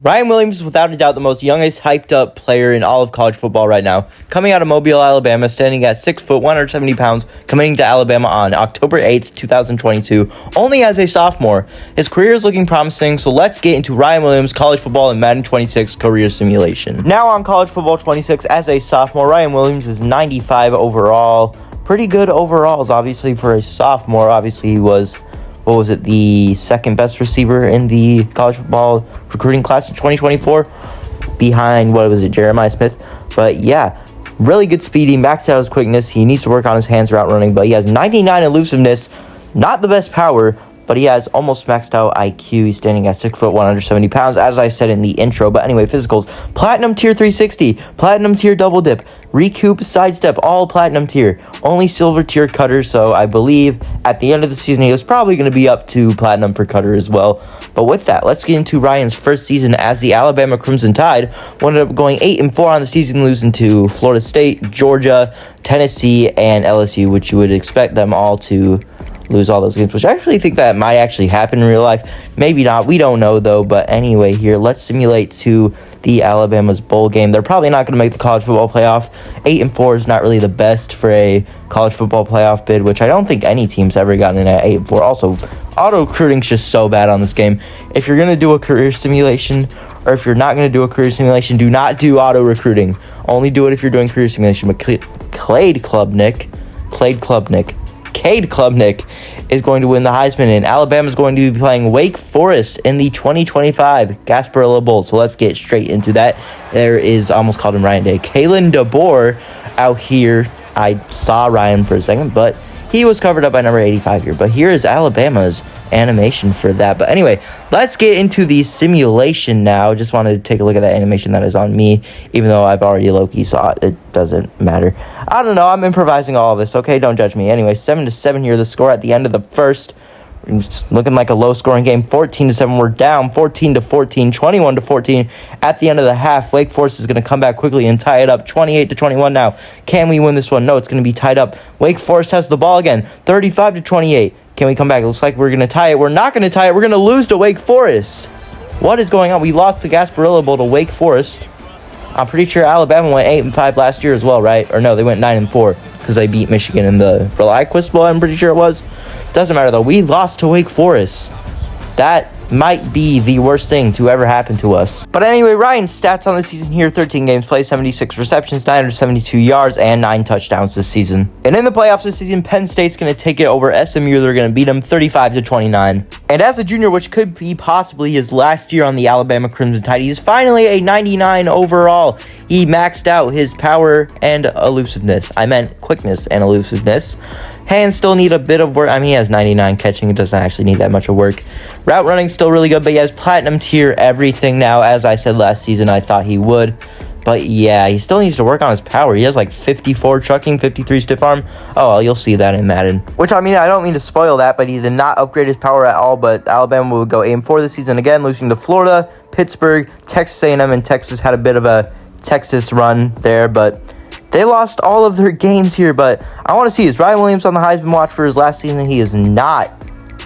Ryan Williams is without a doubt the most youngest, hyped up player in all of college football right now. Coming out of Mobile, Alabama, standing at 6 foot, 170 pounds, coming to Alabama on October 8th, 2022, only as a sophomore. His career is looking promising, so let's get into Ryan Williams' college football and Madden 26 career simulation. Now on College Football 26, as a sophomore, Ryan Williams is 95 overall. Pretty good overalls, obviously, for a sophomore. Obviously, he was the second best receiver in the college football recruiting class in 2024 behind, Jeremiah Smith. But yeah, really good speed. He maxed out his quickness. He needs to work on his hands route running, but he has 99 elusiveness. Not the best power, but he has almost maxed out IQ. He's standing at 6 foot, 170 pounds, as I said in the intro. But anyway, physicals: platinum tier 360, platinum tier double dip, recoup, sidestep, all platinum tier. Only silver tier cutter, so I believe at the end of the season he was probably going to be up to platinum for cutter as well. But with that, let's get into Ryan's first season as the Alabama Crimson Tide. Ended up going 8-4 on the season, losing to Florida State, Georgia, Tennessee, and LSU, which you would expect them all to lose all those games, which I actually think that might actually happen in real life. Maybe not. We don't know, though. But anyway, here, let's simulate to the Alabama's bowl game. They're probably not going to make the college football playoff. 8-4 is not really the best for a college football playoff bid, which I don't think any team's ever gotten in at 8-4. Also, auto recruiting's just so bad on this game. If you're going to do a career simulation, or if you're not going to do a career simulation, do not do auto recruiting. Only do it if you're doing career simulation. But Cade Klubnik is going to win the Heisman, and Alabama is going to be playing Wake Forest in the 2025 Gasparilla Bowl. So let's get straight into that. There is, almost called him Ryan Day, Kalen DeBoer out here. I saw Ryan for a second, but he was covered up by number 85 here. But here is Alabama's animation for that. But anyway, let's get into the simulation now. Just wanted to take a look at that animation that is on me, even though I've already low-key saw it. It doesn't matter. I don't know. I'm improvising all of this, okay? Don't judge me. Anyway, 7-7 here, the score at the end of the first. It's looking like a low-scoring game. 14-7, we're down. 14-14, 21-14. At the end of the half, Wake Forest is going to come back quickly and tie it up. 28-21 now. Can we win this one? No, it's going to be tied up. Wake Forest has the ball again. 35-28. Can we come back? It looks like we're going to tie it. We're not going to tie it. We're going to lose to Wake Forest. What is going on? We lost the Gasparilla Bowl to Wake Forest. I'm pretty sure Alabama went 8-5 last year as well, right? Or no, they went 9-4 because they beat Michigan in the ReliQuest Bowl, I'm pretty sure it was. Doesn't matter, though. We lost to Wake Forest. That might be the worst thing to ever happen to us. But anyway, Ryan's stats on the season here: 13 games played, 76 receptions, 972 yards, and 9 touchdowns this season. And in the playoffs this season, Penn State's going to take it over SMU. They're going to beat them 35-29. And as a junior, which could be possibly his last year on the Alabama Crimson Tide, he's finally a 99 overall. He maxed out his power and elusiveness. I meant quickness and elusiveness. Hands still need a bit of work. I mean, he has 99 catching. It doesn't actually need that much of work. Route running still really good, but he has platinum tier everything now. As I said last season, I thought he would. But yeah, he still needs to work on his power. He has like 54 trucking, 53 stiff arm. Oh, well, you'll see that in Madden. Which, I mean, I don't mean to spoil that, but he did not upgrade his power at all. But Alabama will go 8-4 this season again, losing to Florida, Pittsburgh, Texas A&M, and Texas had a bit of a Texas run there, but they lost all of their games here. But I want to see, is Ryan Williams on the Heisman watch for his last season? He is not.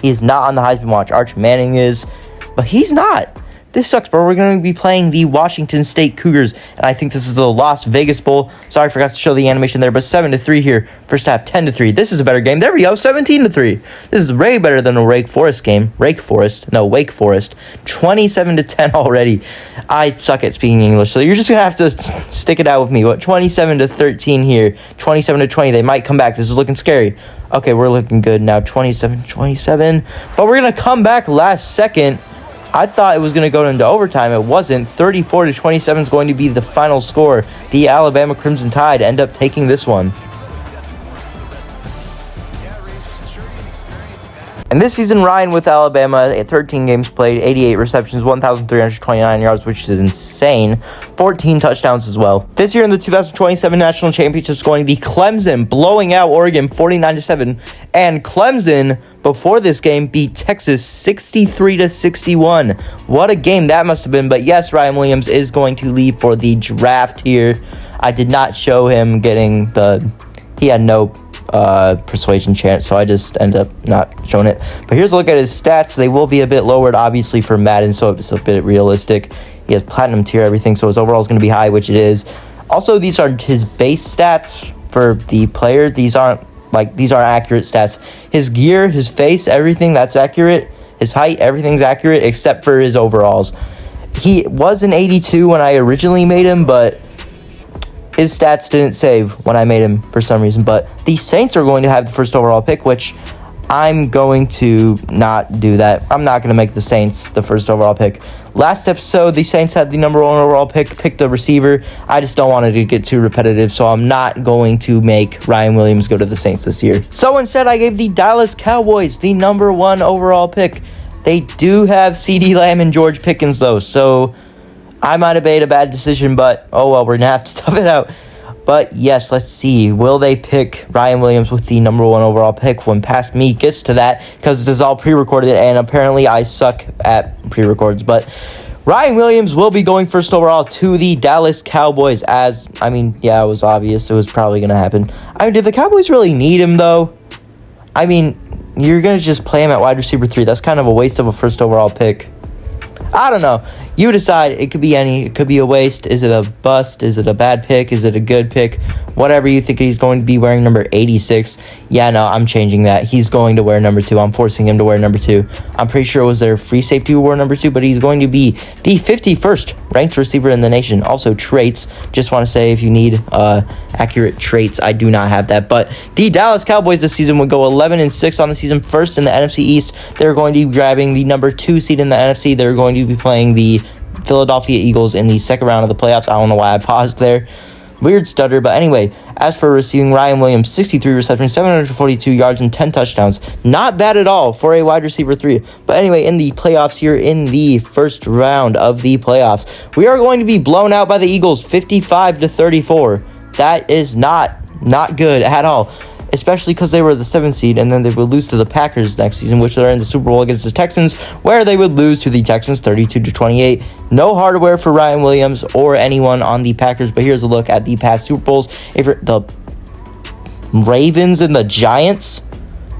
He is not on the Heisman watch. Arch Manning is, but he's not. This sucks, bro. We're going to be playing the Washington State Cougars, and I think this is the Las Vegas Bowl. Sorry, I forgot to show the animation there, but 7-3 here. First half, 10-3. This is a better game. There we go, 17-3. This is way better than a Wake Forest game. Wake Forest. 27-10 already. I suck at speaking English, so you're just going to have to stick it out with me. But 27-13 here. 27-20. They might come back. This is looking scary. Okay, we're looking good now. 27-27. But we're going to come back last second. I thought it was going to go into overtime. It wasn't. 34-27 is going to be the final score. The Alabama Crimson Tide end up taking this one. And this season, Ryan with Alabama, 13 games played, 88 receptions, 1,329 yards, which is insane. 14 touchdowns as well. This year in the 2027 National Championship is going to be Clemson blowing out Oregon 49-7. And Clemson, before this game, beat Texas 63-61. What a game that must have been. But yes, Ryan Williams is going to leave for the draft here. I did not show him getting he had no persuasion chance, so I just end up not showing it. But here's a look at his stats. They will be a bit lowered, obviously, for Madden, so it's a bit realistic. He has platinum tier, everything, so his overall is going to be high, which it is. Also, these are his base stats for the player. These aren't accurate stats. His gear, his face, everything, that's accurate. His height, everything's accurate except for his overalls. He was an 82 when I originally made him, but his stats didn't save when I made him for some reason. But the Saints are going to have the first overall pick, which I'm going to not do that. I'm not going to make the Saints the first overall pick. Last episode, the Saints had the number 1 overall pick, picked a receiver. I just don't want it to get too repetitive, so I'm not going to make Ryan Williams go to the Saints this year. So instead, I gave the Dallas Cowboys the number 1 overall pick. They do have CeeDee Lamb and George Pickens, though, so I might have made a bad decision, but oh well, we're going to have to tough it out. But yes, let's see. Will they pick Ryan Williams with the number 1 overall pick when Past Me gets to that? Because this is all pre-recorded, and apparently I suck at pre-records. But Ryan Williams will be going first overall to the Dallas Cowboys. Yeah, it was obvious. It was probably going to happen. Did the Cowboys really need him, though? You're going to just play him at wide receiver 3. That's kind of a waste of a first overall pick. I don't know. You decide. It could be any. It could be a waste. Is it a bust? Is it a bad pick? Is it a good pick? Whatever you think. He's going to be wearing number 86. Yeah, no, I'm changing that. He's going to wear number 2. I'm forcing him to wear number 2. I'm pretty sure it was their free safety who wore number 2, but he's going to be the 51st ranked receiver in the nation. Also, traits. Just want to say, if you need accurate traits, I do not have that. But the Dallas Cowboys this season would go 11-6 on the season, first in the NFC East. They're going to be grabbing the number 2 seed in the NFC. They're going to be playing the Philadelphia Eagles in the second round of the playoffs. I don't know why I paused there. Weird stutter. But anyway, as for receiving, Ryan Williams, 63 receptions, 742 yards, and 10 touchdowns. Not bad at all for a wide receiver 3. But anyway, in the playoffs here, in the first round of the playoffs, we are going to be blown out by the Eagles, 55-34. That is not good at all. Especially because they were the 7th seed, and then they would lose to the Packers next season, which they're in the Super Bowl against the Texans, where they would lose to the Texans 32-28. No hardware for Ryan Williams or anyone on the Packers, but here's a look at the past Super Bowls. If the Ravens and the Giants,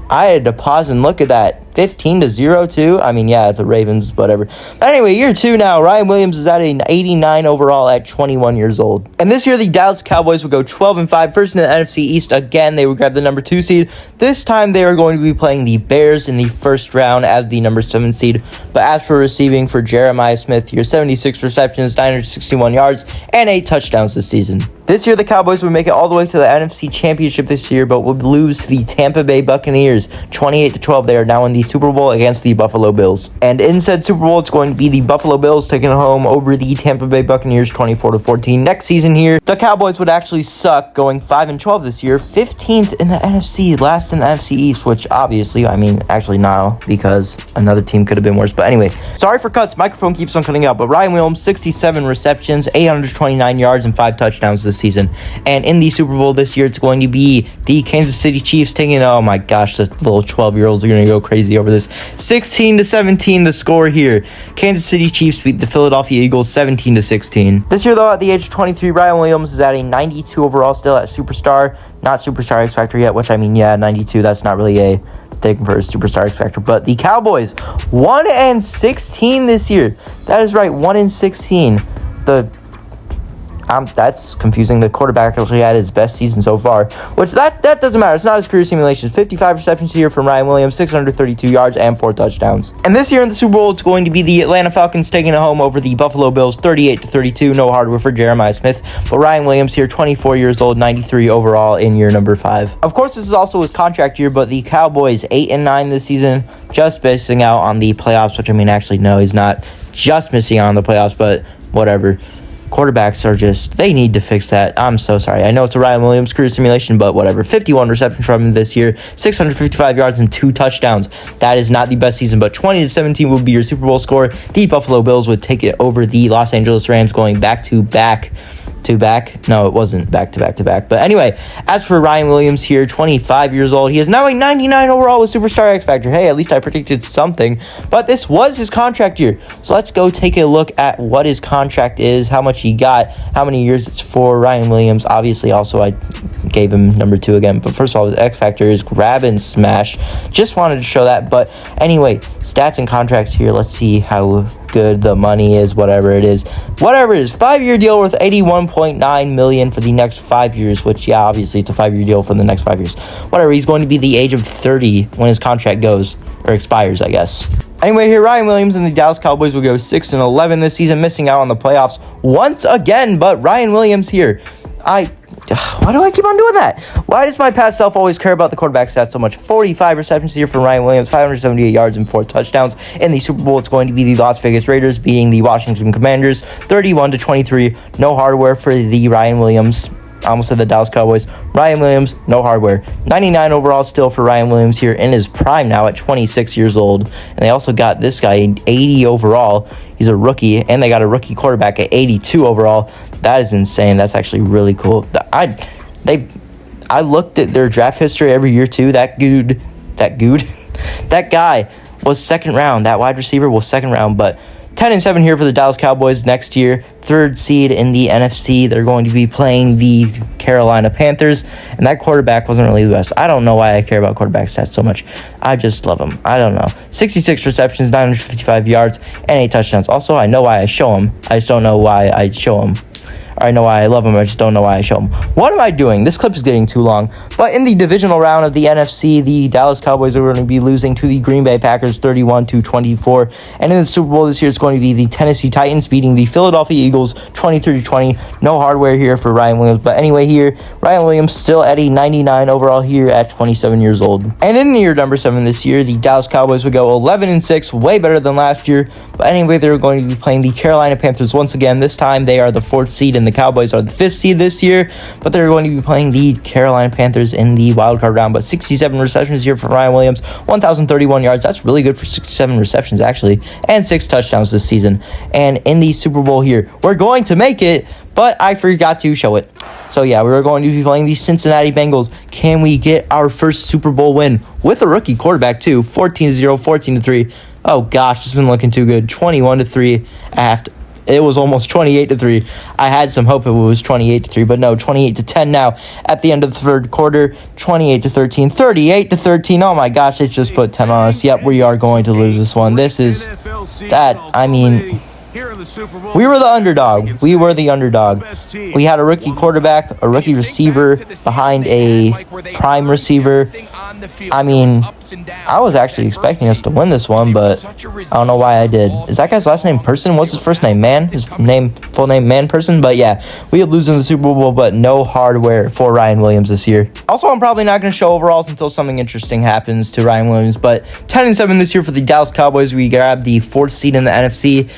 I had to pause and look at that. 15-0 too. Yeah, the Ravens, whatever. But anyway, year 2 now. Ryan Williams is at an 89 overall at 21 years old. And this year, the Dallas Cowboys would go 12-5. First in the NFC East. Again, they would grab the number 2 seed. This time, they are going to be playing the Bears in the first round as the number 7 seed. But as for receiving for Jeremiah Smith, your 76 receptions, 961 yards, and 8 touchdowns this season. This year, the Cowboys would make it all the way to the NFC Championship this year, but would lose to the Tampa Bay Buccaneers, 28-12. They are now in the Super Bowl against the Buffalo Bills. And in said Super Bowl, it's going to be the Buffalo Bills taking it home over the Tampa Bay Buccaneers, 24-14. Next season here, the Cowboys would actually suck, going 5-12 this year, 15th in the NFC, last in the NFC East, which obviously, actually now, because another team could have been worse. But anyway, sorry for cuts. Microphone keeps on cutting out. But Ryan Williams, 67 receptions, 829 yards, and 5 touchdowns this season. And in the Super Bowl this year, it's going to be the Kansas City Chiefs taking, oh my gosh, the little 12-year-olds are going to go crazy over this. 16-17 the score here. Kansas City Chiefs beat the Philadelphia Eagles 17-16. This year, though, at the age of 23, Ryan Williams is at a 92 overall, still at Superstar. Not Superstar X Factor yet, which 92, that's not really a thing for a Superstar X Factor. But the Cowboys, 1-16 this year. That is right, 1-16. That's confusing. The quarterback actually had his best season so far, which that doesn't matter. It's not his career simulation. 55 receptions here from Ryan Williams, 632 yards, and 4 touchdowns. And this year in the Super Bowl, it's going to be the Atlanta Falcons taking it home over the Buffalo Bills, 38-32. No hardware for Jeremiah Smith, but Ryan Williams here, 24 years old, 93 overall in year number 5. Of course, this is also his contract year, but the Cowboys 8-9 this season, just missing out on the playoffs, which actually, no, he's not just missing out on the playoffs, but whatever. Quarterbacks are they need to fix that. I'm so sorry. I know it's a Ryan Williams career simulation, but whatever. 51 receptions from him this year, 655 yards and 2 touchdowns. That is not the best season, but 20-17 would be your Super Bowl score. The Buffalo Bills would take it over the Los Angeles Rams, going back-to-back. No, it wasn't back-to-back. But anyway, as for Ryan Williams here, 25 years old. He is now a 99 overall with Superstar X Factor. Hey, at least I predicted something. But this was his contract year. So let's go take a look at what his contract is, how much what you got, how many years it's for. Ryan Williams, obviously, also I gave him number 2 again. But first of all, his X factor is grab and smash. Just wanted to show that. But anyway, stats and contracts here. Let's see how good the money is, whatever it is. 5-year deal worth $81.9 million for the next 5 years, which, yeah, obviously it's a 5-year deal for the next 5 years. Whatever, he's going to be the age of 30 when his contract goes, or expires, I guess. Anyway, here, Ryan Williams and the Dallas Cowboys will go 6-11 this season, missing out on the playoffs once again, but Ryan Williams here. Why do I keep on doing that? Why does my past self always care about the quarterback stats so much? 45 receptions here from Ryan Williams, 578 yards and 4 touchdowns. In the Super Bowl, it's going to be the Las Vegas Raiders beating the Washington Commanders 31-23. No hardware for the Ryan Williams. I almost said the Dallas Cowboys. Ryan Williams, no hardware. 99 overall still for Ryan Williams here in his prime now at 26 years old. And they also got this guy 80 overall. He's a rookie, and they got a rookie quarterback at 82 overall. That is insane. That's actually really cool. I looked at their draft history every year too. That guy was second round. That wide receiver was second round, but 10-7 here for the Dallas Cowboys next year. 3rd seed in the NFC. They're going to be playing the Carolina Panthers, and that quarterback wasn't really the best. I don't know why I care about quarterback stats so much. I just love him. I don't know. 66 receptions, 955 yards, and 8 touchdowns. Also, I know why I show him. I just don't know why I show him. I know why I love him. I just don't know why I show him. What am I doing? This clip is getting too long. But in the divisional round of the NFC, the Dallas Cowboys are going to be losing to the Green Bay Packers 31-24. And in the Super Bowl this year, it's going to be the Tennessee Titans beating the Philadelphia Eagles 23-20. No hardware here for Ryan Williams. But anyway, here, Ryan Williams still at a 99 overall here at 27 years old. And in year number 7 this year, the Dallas Cowboys would go 11-6, way better than last year. But anyway, they're going to be playing the Carolina Panthers once again. This time, they are the 4th seed in the Cowboys are the 5th seed this year, but they're going to be playing the Carolina Panthers in the wildcard round. But 67 receptions here for Ryan Williams, 1,031 yards. That's really good for 67 receptions, actually, and 6 touchdowns this season. And in the Super Bowl here, we're going to make it, but I forgot to show it. So, yeah, we're going to be playing the Cincinnati Bengals. Can we get our first Super Bowl win with a rookie quarterback, too? 14-0, 14-3. Oh, gosh, this isn't looking too good. 21-3 at It was almost 28-3. I had some hope it was 28-3, but no, 28-10 now at the end of the 3rd quarter. 28-13, 38-13. Oh my gosh, it just put 10 on us. Yep, we are going to lose this one. This is that. I mean, we were the underdog. We were the underdog. We had a rookie quarterback, a rookie receiver behind a prime receiver. I mean, I was actually expecting us to win this one, but I don't know why I did. Is that guy's last name Person? What's his first name? Man? His full name Man Person? But yeah, we would lose in the Super Bowl, but no hardware for Ryan Williams this year. Also, I'm probably not going to show overalls until something interesting happens to Ryan Williams, but 10-7 this year for the Dallas Cowboys. We grabbed the 4th seed in the NFC,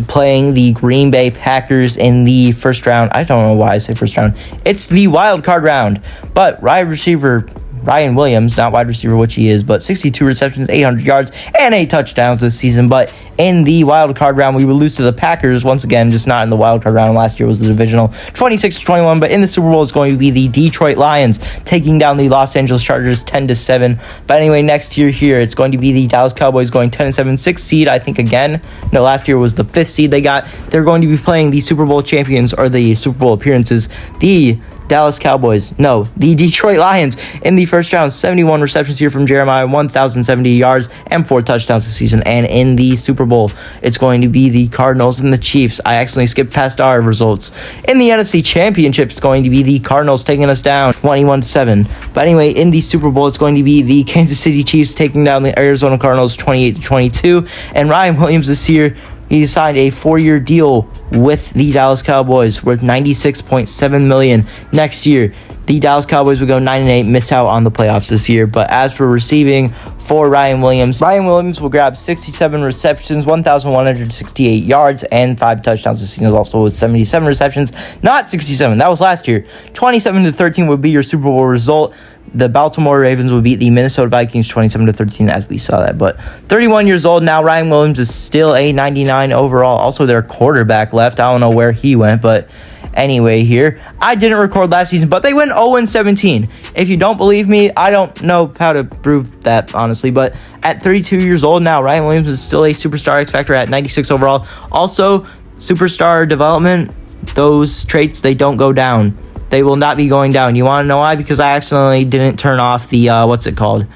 playing the Green Bay Packers in the first round. I don't know why I say first round. It's the wild card round, but wide receiver Ryan Williams, not wide receiver, which he is, but 62 receptions, 800 yards, and 8 touchdowns this season. But in the wild card round, we would lose to the Packers once again, just not in the wild card round. Last year was the divisional, 26-21. But in the Super Bowl, it's going to be the Detroit Lions taking down the Los Angeles Chargers 10-7. But anyway, next year here, it's going to be the Dallas Cowboys going 10-7, 6th seed, I think again. No, last year was the 5th seed they got. They're going to be playing the Super Bowl champions, or the Super Bowl appearances, the Dallas Cowboys. No, the Detroit Lions in the first round. 71 receptions here from Jeremiah, 1,070 yards, and 4 touchdowns this season. And in the Super Bowl, it's going to be the Cardinals and the Chiefs. I accidentally skipped past our results. In the NFC Championship, it's going to be the Cardinals taking us down 21-7. But anyway, in the Super Bowl, it's going to be the Kansas City Chiefs taking down the Arizona Cardinals 28-22. And Ryan Williams this year, he signed a 4-year deal with the Dallas Cowboys worth $96.7 million next year. The Dallas Cowboys will go 9-8, miss out on the playoffs this year. But as for receiving for Ryan Williams will grab 67 receptions, 1,168 yards, and 5 touchdowns this season. Also with 77 receptions, not 67. That was last year. 27-13 would be your Super Bowl result. The Baltimore Ravens will beat the Minnesota Vikings 27-13, as we saw that. But 31 years old now, Ryan Williams is still a 99 overall. Also, their quarterback left. I don't know where he went, but anyway here, I didn't record last season, but they went 0-17. If you don't believe me, I don't know how to prove that, honestly. But at 32 years old now, Ryan Williams is still a superstar X Factor at 96 overall. Also, superstar development, those traits, they don't go down. They will not be going down. You want to know why? Because I accidentally didn't turn off the, what's it called?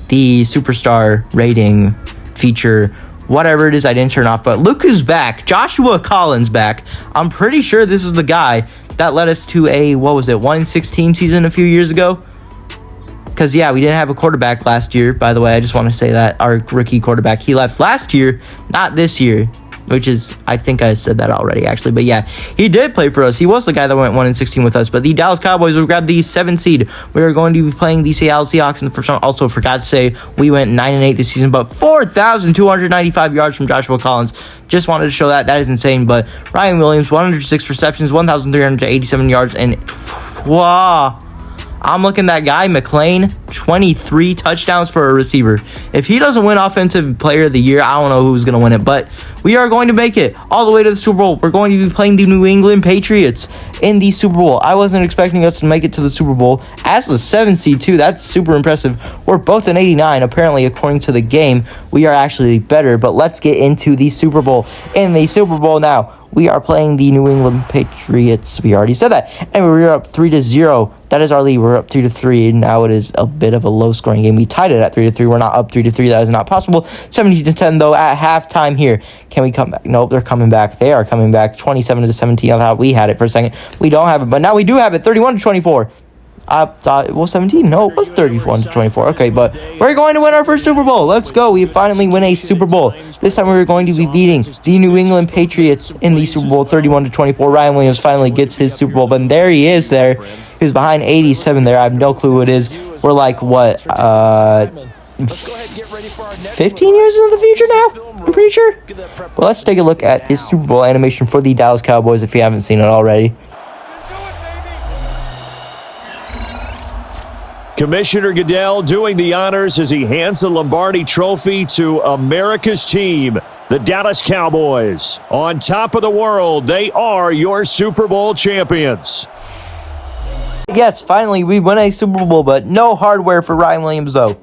The superstar rating feature. Whatever it is, I didn't turn off. But look who's back. Joshua Collins back. I'm pretty sure this is the guy that led us to a, 1-16 season a few years ago? Because, yeah, we didn't have a quarterback last year. By the way, I just want to say that our rookie quarterback, he left last year, not this year. Which is, I think I said that already, actually. But yeah, he did play for us. He was the guy that went 1-16 with us. But the Dallas Cowboys will grab the 7th seed. We are going to be playing the Seattle Seahawks in the first round. Also, forgot to say, we went 9-8 this season, but 4,295 yards from Joshua Collins. Just wanted to show that. That is insane. But Ryan Williams, 106 receptions, 1,387 yards, and wow. I'm looking at that guy, McLean, 23 touchdowns for a receiver. If he doesn't win Offensive Player of the Year, I don't know who's going to win it. But we are going to make it all the way to the Super Bowl. We're going to be playing the New England Patriots in the Super Bowl. I wasn't expecting us to make it to the Super Bowl. As the 7th seed, too, that's super impressive. We're both an 89. Apparently, according to the game, we are actually better. But let's get into the Super Bowl. In the Super Bowl now, we are playing the New England Patriots. We already said that. And we were up 3-0. That is our lead. We're up 2-3. Now it is a bit of a low-scoring game. We tied it at 3-3. We're not up 3-3. That is not possible. 17-10, though, at halftime here. Can we come back? Nope, they're coming back. They are coming back. 27-17. I thought we had it for a second. We don't have it, but now we do have it. 31-24. I thought it was 17. No, it was 31-24. Okay, but we're going to win our first Super Bowl. Let's go. We finally win a Super Bowl. This time we're going to be beating the New England Patriots in the Super Bowl, 31-24. Ryan Williams finally gets his Super Bowl, but there he is there. He was behind 87 there. I have no clue who it is. We're like, what, 15 years into the future now? I'm pretty sure. Well, let's take a look at this Super Bowl animation for the Dallas Cowboys if you haven't seen it already. Commissioner Goodell doing the honors as he hands the Lombardi Trophy to America's team, the Dallas Cowboys. On top of the world, they are your Super Bowl champions. Yes, finally, we win a Super Bowl, but no hardware for Ryan Williams, though.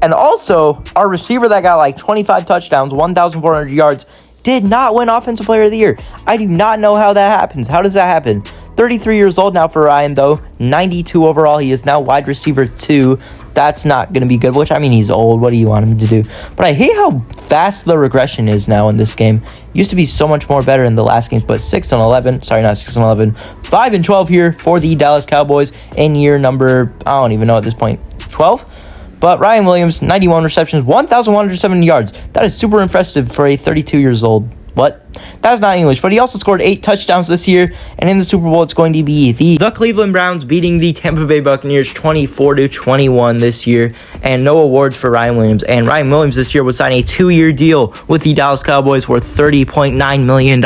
And also, our receiver that got like 25 touchdowns, 1,400 yards, did not win Offensive Player of the Year. I do not know how that happens. How does that happen? 33 years old now for Ryan, though. 92 overall. He is now wide receiver 2. That's not going to be good, which, I mean, he's old. What do you want him to do? But I hate how fast the regression is now in this game. Used to be so much more better in the last games, but 6-11. Sorry, not 6-11. 5-12 here for the Dallas Cowboys in year number, I don't even know at this point, 12? But Ryan Williams, 91 receptions, 1,107 yards. That is super impressive for a 32 years old. What? That's not English, but he also scored 8 touchdowns this year, and in the Super Bowl, it's going to be the Cleveland Browns beating the Tampa Bay Buccaneers 24-21 this year, and no awards for Ryan Williams. And Ryan Williams this year would sign a 2-year deal with the Dallas Cowboys worth $30.9 million.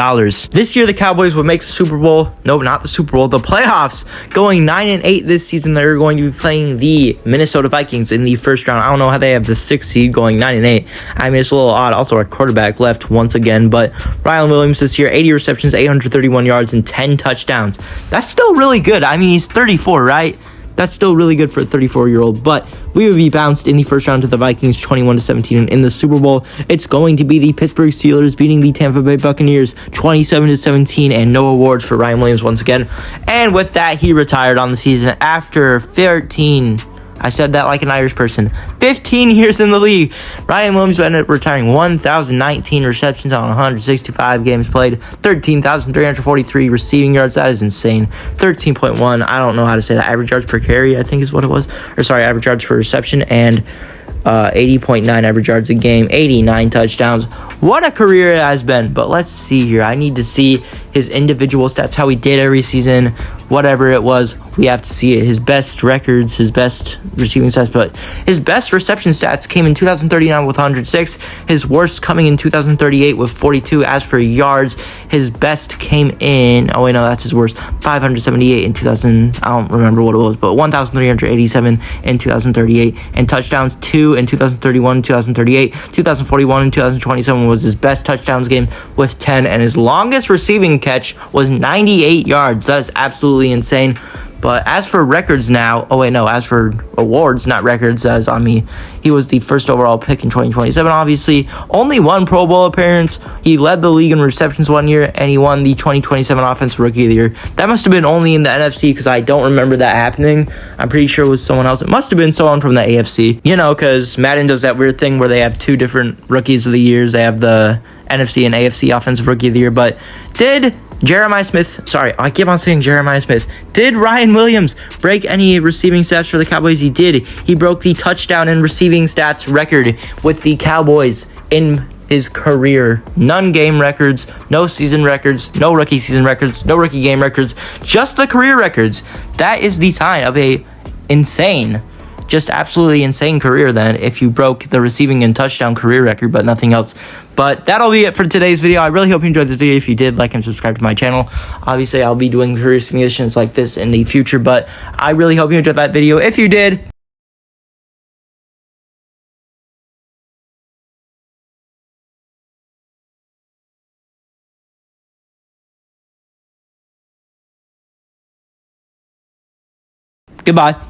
This year, the Cowboys would make the Super Bowl. No, not the Super Bowl, the playoffs. Going 9-8 this season, they're going to be playing the Minnesota Vikings in the first round. I don't know how they have the 6th seed going 9-8. I mean, it's a little odd. Also, our quarterback left once again, but Ryan Williams this year, 80 receptions, 831 yards, and 10 touchdowns. That's still really good. I mean, he's 34, right? That's still really good for a 34-year-old. But we would be bounced in the first round to the Vikings, 21-17. And in the Super Bowl, it's going to be the Pittsburgh Steelers beating the Tampa Bay Buccaneers, 27-17. And no awards for Ryan Williams once again. And with that, he retired on the season after 13. I said that like an Irish person. 15 years in the league. Ryan Williams ended up retiring 1,019 receptions on 165 games played. 13,343 receiving yards. That is insane. 13.1. I don't know how to say that. Average yards per carry, I think is what it was. Or sorry, average yards per reception. And 80.9 average yards a game. 89 touchdowns. What a career it has been. But let's see here. I need to see his individual stats, how he did every season, whatever it was. We have to see it. His best records, his best receiving stats, but his best reception stats came in 2039 with 106. His worst coming in 2038 with 42. As for yards, his best came in, oh wait, no, that's his worst, 578 in 2000. I don't remember what it was, but 1,387 in 2038. And touchdowns, 2 in 2031, 2038, 2041, and 2027 was his best touchdowns game with 10. And his longest receiving catch was 98 yards. That is absolutely insane. But as for records now, oh wait, no, as for awards, not records, as on me, he was the first overall pick in 2027, obviously. Only one Pro Bowl appearance. He led the league in receptions one year, and he won the 2027 Offensive Rookie of the Year. That must have been only in the NFC, because I don't remember that happening. I'm pretty sure it was someone else. It must have been someone from the AFC. You know, because Madden does that weird thing where they have two different Rookies of the Years. They have the NFC and AFC Offensive Rookie of the Year, but did Jeremiah Smith, sorry, I keep on saying Jeremiah Smith. Did Ryan Williams break any receiving stats for the Cowboys? He did. He broke the touchdown and receiving stats record with the Cowboys in his career. None game records, no season records, no rookie season records, no rookie game records, just the career records. That is the sign of a insane, just absolutely insane career then, if you broke the receiving and touchdown career record, but nothing else. But that'll be it for today's video. I really hope you enjoyed this video. If you did, like and subscribe to my channel. Obviously, I'll be doing career simulations like this in the future, but I really hope you enjoyed that video. If you did, goodbye.